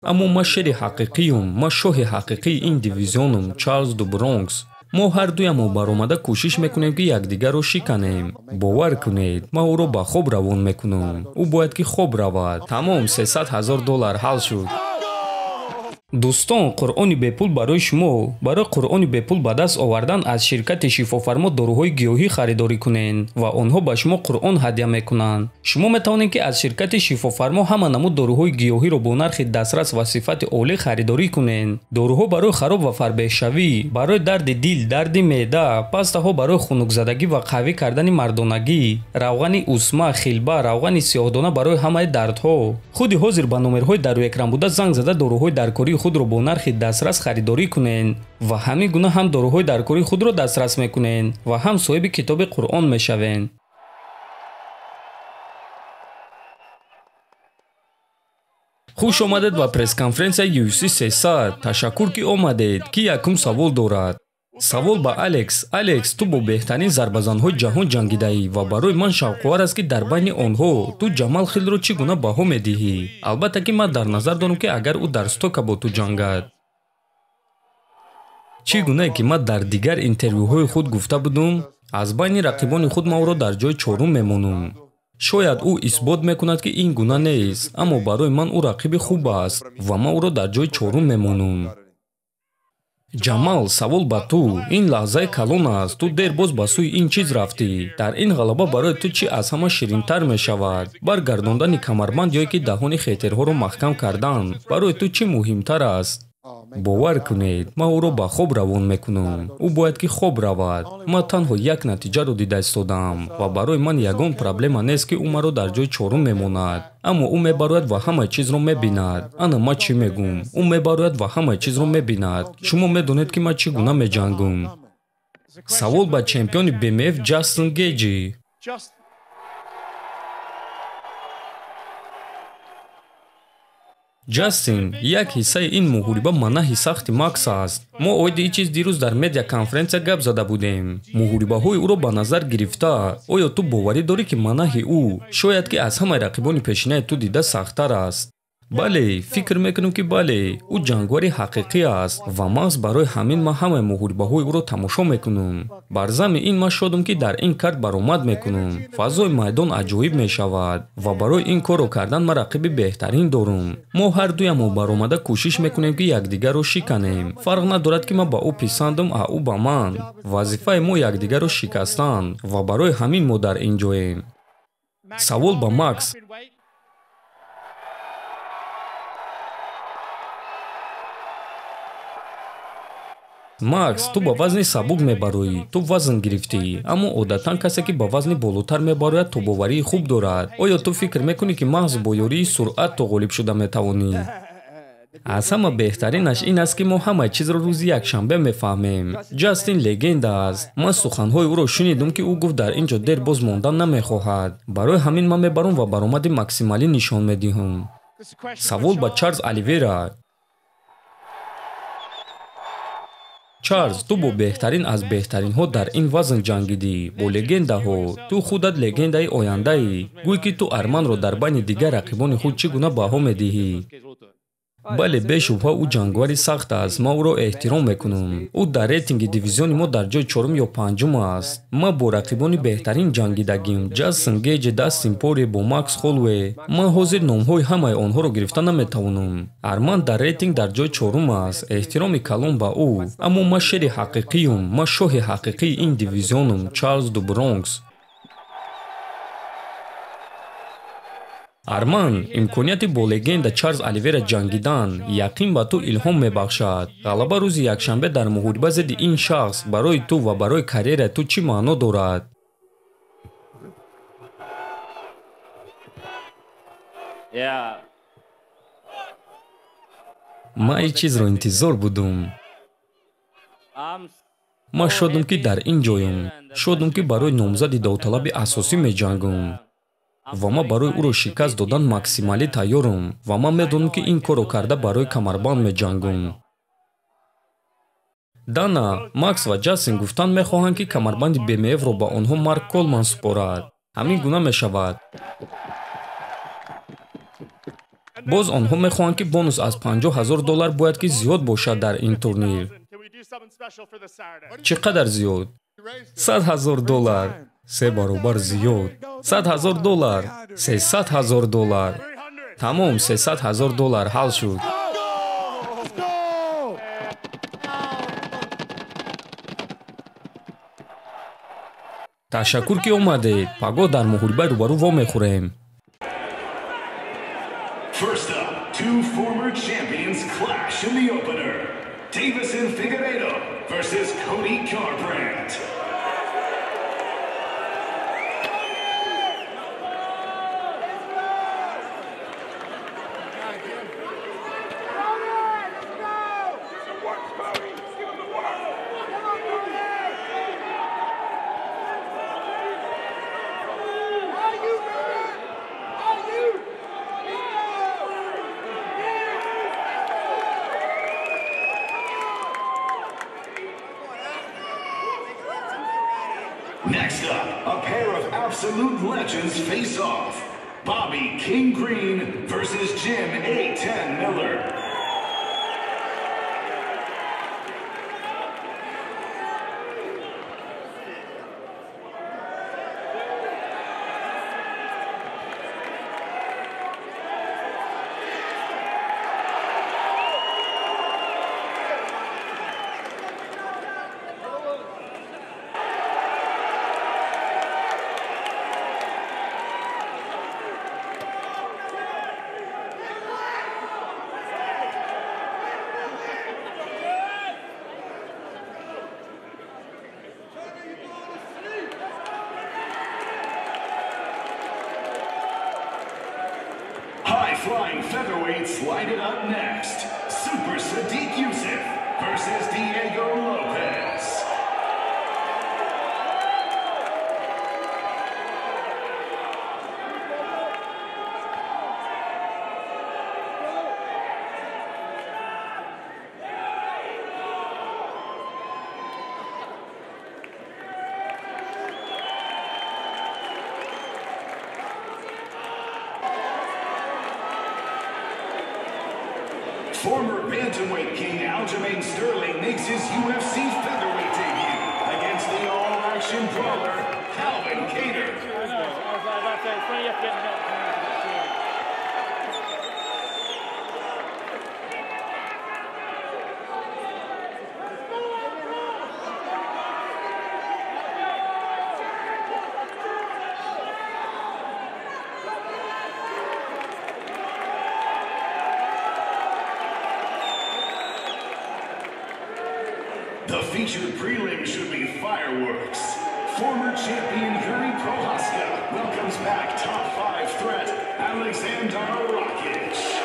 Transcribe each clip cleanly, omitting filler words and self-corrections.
аммо ман шери ҳақиқиюм, ман шоҳи ҳақиқии ин дивизионум, Чарлз ду Бронкс. мо ҳар дуямо баромада кӯшиш мекунем ки якдигарро шиканем. бовар кунед, ман ӯро ба хоб равон мекунам. ӯ бояд ки хоб равад. тамом, $300,000 ҳал шуд. дӯстон, қуръони бепул барои шумо. барои қуръони бепул ба даст овардан аз ширкати шифофармо доруҳои гиёҳӣ харидорӣ кунед ва онҳо ба шумо қуръон ҳадя мекунанд. шумо метавонед ки аз ширкати шифофармо ҳама намуд доруҳои гиёҳиро бо нархи дастрас ва сифати олӣ харидорӣ кунед. доруҳо барои хароб ва фарбеҳшавӣ, барои дарди дил, дарди меъда, пастаҳо барои хунукзадагӣ ва қавӣ кардани мардонагӣ, равғани усма, хилба, равғани сиёҳдона барои ҳамаи дардҳо. худи ҳозир ба номерҳои дар экран буда занг зада доруҳои даркории худро бо нархи дастрас харидорӣ кунед ва ҳамин гуна ҳам доруҳои даркории худро дастрас мекунед ва ҳам соҳиби китоби қуръон мешавед. хуш омадед ба пресс-конференсияи UFC 300. ташаккур ки омадед. ки якум савол дорад? савол ба Алекс. Алекс, ту бо беҳтарин зарбазанҳои ҷаҳон ҷангидаӣ ва барои ман шавқовар аст ки дар байни онҳо ту Ҷамал Хилро чӣ гуна баҳо медиҳӣ? албатта ки ман дар назар дорам ки агар ӯ дар стока бо ту ҷангад. чӣ гунае ки ман дар дигар интервюҳои худ гуфта будум? аз байни рақибони худ ман ӯро дар ҷои чорум мемонам. шояд ӯ исбот мекунад ки ин гуна нест, аммо барои ман ӯ рақиби хуб аст ва ман ӯро дар ҷои чорум мемонам. ҷамал, савол ба ту. ин лаҳзаи калон аст. ту дер боз ба сӯи ин чиз рафтӣ. дар ин ғалаба барои ту чӣ аз ҳама ширинтар мешавад? баргардондани камарбанд ё ки даҳони хетерҳоро маҳкам кардан? барои ту чӣ муҳимтар аст? бовар кунед, ман ӯро ба хоб равон мекунам. ӯ бояд ки хоб равад. ман танҳо як натиҷаро дида истодам ва барои ман ягон проблема нест ки ӯ маро дар ҷои чорум мемонад. аммо ӯ мебарояд ва ҳамаи чизро мебинад. ана ман чӣ мегӯм? ӯ мебарояд ва ҳамаи чизро мебинад. шумо медонед ки ман чӣ гуна меҷангам. савол ба чемпиони BMF Ҷастин Гейҷи. ҷастин, як ҳиссаи ин муҳориба манаҳи сахти Макс аст. мо оиди ин чиз дирӯз дар медиаконференсия гап зада будем. муҳорибаҳои ӯро ба назар гирифта, оё ту боварӣ дорӣ ки манаҳи ӯ шояд ки аз ҳамаи рақибони пешинаи ту дида сахттар аст? бале, фикр мекунам ки бале, ӯ ҷангвари ҳақиқӣ аст ва маҳз барои ҳамин ман ҳамаи муҳорибаҳои ӯро тамошо мекунам. бар замми ин ман шодам ки дар ин кард баромад мекунам. фазои майдон аҷоиб мешавад ва барои ин корро кардан ман рақиби беҳтарин дорам. мо ҳар дуямо баромада кӯшиш мекунем ки якдигарро шиканем. фарқ надорад ки ман ба ӯ писандам а ӯ ба ман. вазифаи мо якдигарро шикастан ва барои ҳамин мо дар ин ҷоем. савол ба Макс. Макс, ту ба вазни сабук мебароӣ. Ту вазн гирифтӣ, аммо одатан касе ки ба вазни болотар мебарояд тобоварии хуб дорад. оё ту фикр мекунӣ ки маҳз бо ёрии суръат ту ғолиб шуда метавонӣ? аз ҳама беҳтаринаш ин аст ки мо ҳамаи чизро рӯзи якшанбе мефаҳмем. Ҷастин легенда аст. ман суханҳои ӯро шунидам ки ӯ гуфт дар ин ҷо дер боз мондан намехоҳад. барои ҳамин ман мебарам ва баромади максималӣ нишон медиҳам. савол ба Чарлз Оливера. Чарлз, ту бо беҳтарин аз беҳтаринҳо дар ин вазн ҷангидӣ, бо легендаҳо. Ту худат легендаи ояндаӣ. гӯй ки ту Арманро дар байни дигар рақибони худ чӣ гуна баҳо медиҳӣ? бале, бешубҳа ӯ ҷангвари сахт аст. ман ӯро эҳтиром мекунам. ӯ дар рейтинги дивизиони мо дар ҷои чорум ё панҷум аст. ман бо рақибони беҳтарин ҷангидагим. Ҷастин Гейҷи, Дастин Порие бо Макс Холлоуэй. ман ҳозир номҳои ҳамаи онҳоро гирифта наметавонам. Арман дар рейтинг дар ҷои чорум аст. эҳтироми калон ба ӯ. аммо ман шери ҳақиқиюм. ман шоҳи ҳақиқии ин дивизионум, Чарлз ду Бронкс. Арман, имконияти бо легенда Чарлз Оливера ҷангидан яқин ба ту илҳом мебахшад. ғалаба рӯзи якшанбе дар муҳориба зидди ин шахс барои ту ва барои карьераи ту чӣ маъно дорад? ман ин чизро интизор будам. ман шодам ки дар ин ҷоям. шодам ки барои номзади довталаби асосӣ меҷангам. ва ман барои ӯро шикаст додан максималӣ тайёрам ва ман медонам ки ин корро карда барои камарбанд меҷангам. Дана, Макс ва Ҷастин гуфтанд мехоҳанд ки камарбанди BMF-ро ба онҳо Марк Колман супорад. ҳамин гуна мешавад. боз онҳо мехоҳанд ки бонус аз $50,000 бояд ки зиёд бошад дар ин турнир. чӣ қадар зиёд? $100,000, 3 баробар зиёд. $100,000, $300,000. тамом, $300,000 ҳал шуд. ташаккур ки омадед. пагоҳ дар муҳорибаи рӯбарӯ вомехӯрем. First up, two former champions clash in the opener. Deiveson Figueiredo versus Cody Garbrandt. Next up, a pair of absolute legends face off. Bobby King Green versus Jim A10 Miller. High-flying featherweights lighted up next. Super Sadiq Youssef versus Diego Lopez. Former bantamweight king Aljamain Sterling makes his UFC featherweight debut against the all-action brawler Calvin Kattar. The featured prelim should be fireworks. Former champion Yuri Prohaska welcomes back top 5 threat Alexander Rakic.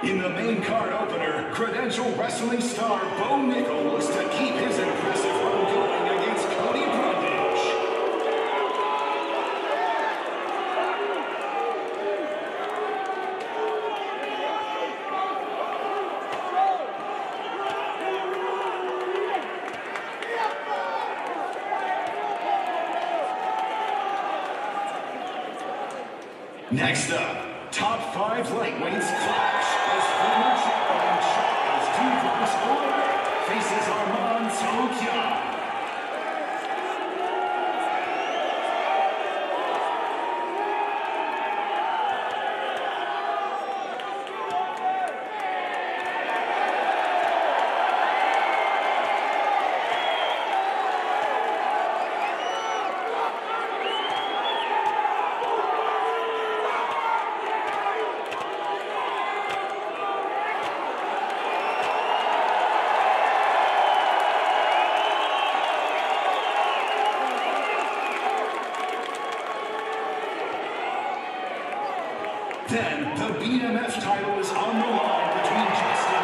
In the main card opener, credential wrestling star Bo Nickel looks to keep his impressive run going against Cody Brundage. Next up, top 5 lightweights clash as former champion Charles Duvers Oliver faces Arman Tsarukyan. Then, the BMF title is on the line between Justin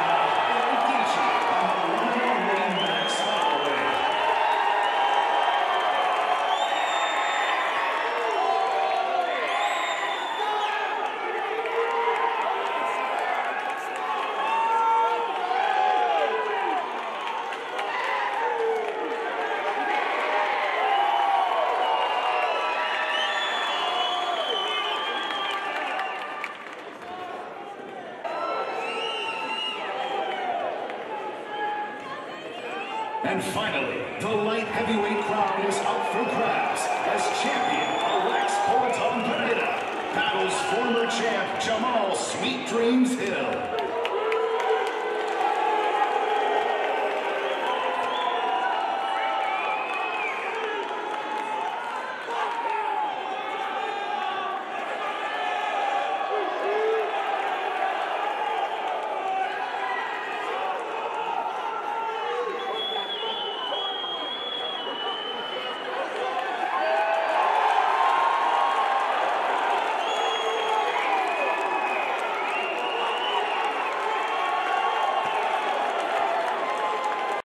And finally, the light heavyweight crown is up for grabs as champion Alex Poatan Pineda battles former champ Jamal Sweet Dreams Hill.